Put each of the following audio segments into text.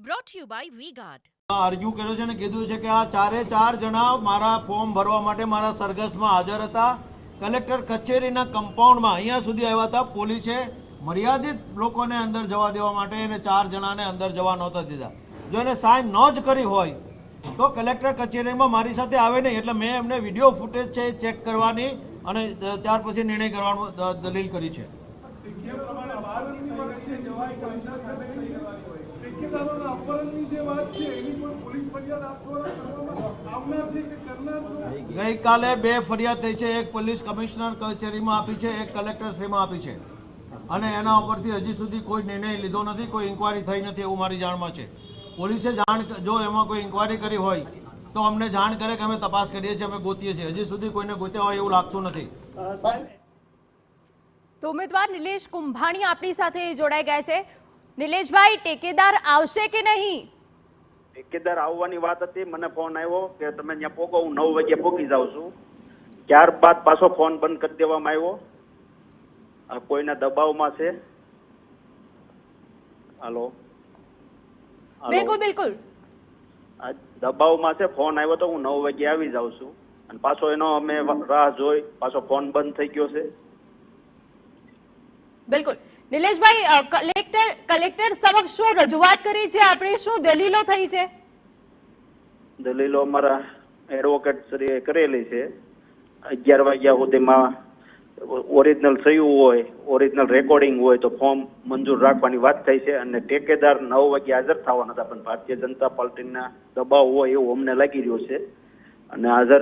brought to you by V-Guard. Argue કર્યો છે અને કીધું છે કે આ ચારે ચાર જણા મારા ફોર્મ ભરવા માટે મારા સરઘસમાં હાજર હતા. કલેક્ટર કચેરીના કમ્પાઉન્ડમાં અહીંયા સુધી આવ્યા હતા. પોલીસે મર્યાદિત લોકોને અંદર જવા દેવા માટે એને ચાર જણાને અંદર જવા નહોતા દીધા. જો એને સાઇન ન જ કરી હોય તો કલેક્ટર કચેરીમાં મારી સાથે આવે નહીં. એટલે મેં એમને વિડીયો ફૂટેજ છે એ ચેક કરવાની અને ત્યાર પછી નિર્ણય કરવાનું દલીલ કરી છે. ગઈકાલે 2 ફરિયાદ થઈ છે. એક પોલીસ કમિશનર કચેરીમાં આપી છે, એક કલેક્ટરશ્રીમાં આપી છે અને એના ઉપરથી હજી સુધી કોઈ નિર્ણય લીધો નથી, કોઈ ઇન્કવાયરી થઈ નથી એવું મારી જાણમાં છે. પોલીસે જાણ જો એમાં કોઈ ઇન્કવાયરી કરી હોય તો અમને જાણ કરે કે અમે તપાસ કરીએ છીએ, અમે ગોતીએ છીએ. હજી સુધી કોઈને ગોત્યા હોય એવું લાગતું નથી. તો ઉમેદવાર નિલેશ કુંભાણી આપણી સાથે જોડાઈ ગયા છે. નિલેશભાઈ, ટેકેદાર આવશે કે નહીં? ટેકેદાર આવવાની વાત હતી. મને ફોન આવ્યો કે તમે ત્યાં પોગો, હું 9 વાગે પોગી જાઉં છું. ત્યારબાદ પાછો ફોન બંધ કરી દેવામાં આવ્યો. કોઈના દબાવમાં છે. હાલો, બિલકુલ બિલકુલ દબાવમાં છે. ફોન આવ્યો તો હું 9 વાગે આવી જાઉં છું અને પાછો એનો અમે રાહ જોઈ, પાછો ફોન બંધ થઈ ગયો છે. બિલકુલ નિલેશભાઈ, કલેક્ટર સમક્ષ શું રજૂઆત કરી છે આપણે? શું દલીલો થઈ છે? દલીલો અમારા એડવોકેટ શ્રીએ કરેલી છે. 11 વાગ્યા સુધીમાં ઓરિજિનલ થયું હોય, ઓરિજિનલ રેકોર્ડિંગ હોય તો ફોર્મ મંજૂર રાખવાની વાત થઈ છે અને ટેકેદાર 9 વાગે હાજર થવાના હતા, પણ ભારતીય જનતા પાર્ટીના દબાવ હોય એવું અમને લાગી રહ્યું છે અને હાજર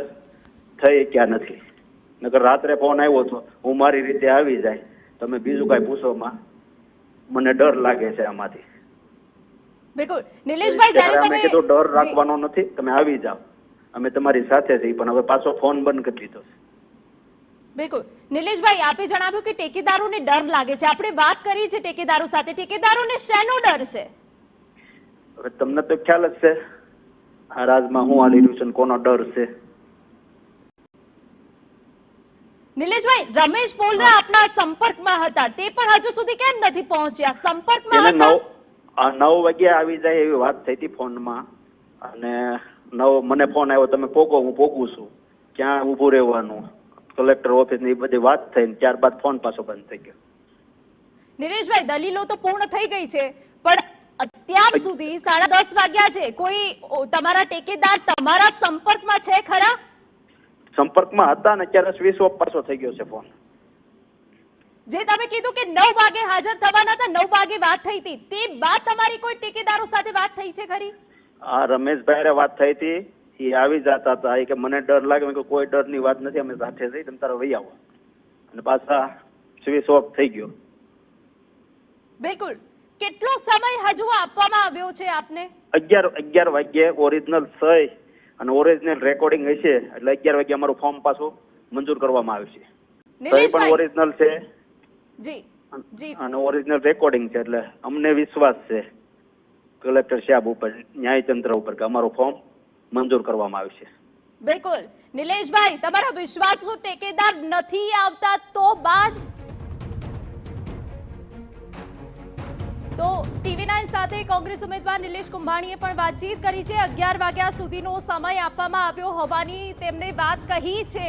થઈ ક્યાં નથી. નકર રાત્રે ફોન આવ્યો હતો, હું મારી રીતે આવી જાય, તમે બીજું કાંઈ પૂછોમાં મને ડર લાગે છે આમાંથી. બિલકુલ નિલેશભાઈ, જ્યારે તમે કીધું ડર રાખવાનો નથી, તમે આવી જાઓ, અમે તમારી સાથે છીએ, પણ હવે પાછો ફોન બંધ કરી દીધો છે. બિલકુલ નિલેશભાઈ, આપે જણાવ્યું કે ટેકેદારોને ડર લાગે છે. આપણે વાત કરી છે ટેકેદારો સાથે. ટેકેદારોને શેનો ડર છે? હવે તમને તો ખ્યાલ જ છે આ રાજમાં હું હાલી રહ્યું છે અને કોનો ડર છે. નિલેશભાઈ, રમેશ પોલરા આપના સંપર્કમાં હતા, તે પણ હજુ સુધી કેમ નથી પહોંચ્યા? સંપર્કમાં એને હતા 9 વાગે આવી જાય એવી વાત થઈ હતી ફોનમાં અને મને ફોન આવ્યો, તમે પોગો, હું પોગું છું, ક્યાં ઊભું રહેવાનું, કલેક્ટર ઓફિસ ની બધી વાત થઈ. ત્યારબાદ ફોન પાછો બંધ થઈ ગયો. નિલેશભાઈ, દલીલો તો પૂર્ણ થઈ ગઈ છે, પણ અત્યાર સુધી 10:30 વાગ્યા છે. કોઈ તમારા ટેકેદાર તમારા સંપર્કમાં છે ખરા? સંપર્કમાં હતા ને અત્યારે સ્વિચ ઓફ પાછો થઈ ગયો છે ફોન. જે તમે કીધું કે 9 વાગે હાજર થવાના હતા, 9 વાગે વાત થઈ હતી, તે બાદ તમારી કોઈ ટેકેદારો સાથે વાત થઈ છે ખરી? આ રમેશભાઈ વાત થઈ હતી, એ આવી જતા હતા. એ કે મને ડર લાગે, મેં કોઈ ડરની વાત નથી, અમે સાથે જઈ, તમે તારા વહી આવો, અને પાછા સ્વિચ ઓફ થઈ ગયો. બિલકુલ. કેટલો સમય હજુ આપવામાં આવ્યો છે આપને? 11 વાગ્યે ઓરિજિનલ સહી અને ઓરિજિનલ રેકોર્ડિંગ હશે એટલે 11 વાગે અમારું ફોર્મ પાછું મંજૂર કરવામાં આવશે. સહી પણ ઓરિજિનલ છે જી જી અને ઓરિજિનલ રેકોર્ડિંગ છે, એટલે અમને વિશ્વાસ છે કલેક્ટર સાહેબ ઉપર, ન્યાયતંત્ર ઉપર, કે અમારું ફોર્મ મંજૂર કરવામાં આવશે. બિલકુલ નિલેશભાઈ, તમારા વિશ્વાસુ ટેકેદાર નથી આવતા તો બાદ? તો TV9 સાથે કોંગ્રેસ ઉમેદવાર નિલેશ કુંભાણીએ પણ વાતચીત કરી છે. 11 વાગ્યા સુધીનો સમય આપવામાં આવ્યો હોવાની તેમને વાત કહી છે.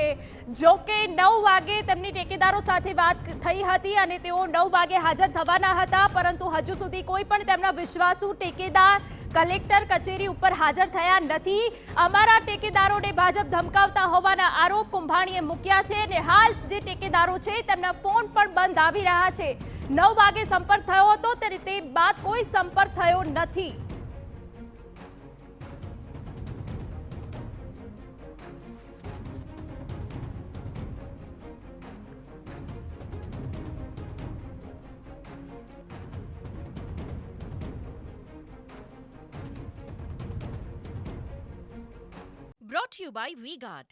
જો કે 9 વાગે તેમની ટેકેદારો સાથે વાત થઈ હતી અને તેઓ 9 વાગે હાજર થવાના હતા, પરંતુ હજુ સુધી કોઈ પણ તેમના વિશ્વાસુ ટેકેદાર કલેક્ટર કચેરી ઉપર હાજર થયા નથી. અમારા ટેકેદારોને ભાજપ ધમકાવતા હોવાના આરોપ કુંભાણીએ મૂક્યા છે અને હાલ જે ટેકેદારો છે તેમના ફોન પણ બંધ આવી રહ્યા છે. 9 વાગે સંપર્ક થયો હતો, તે બાદ કોઈ સંપર્ક થયો નથી. Brought to you by V-Guard.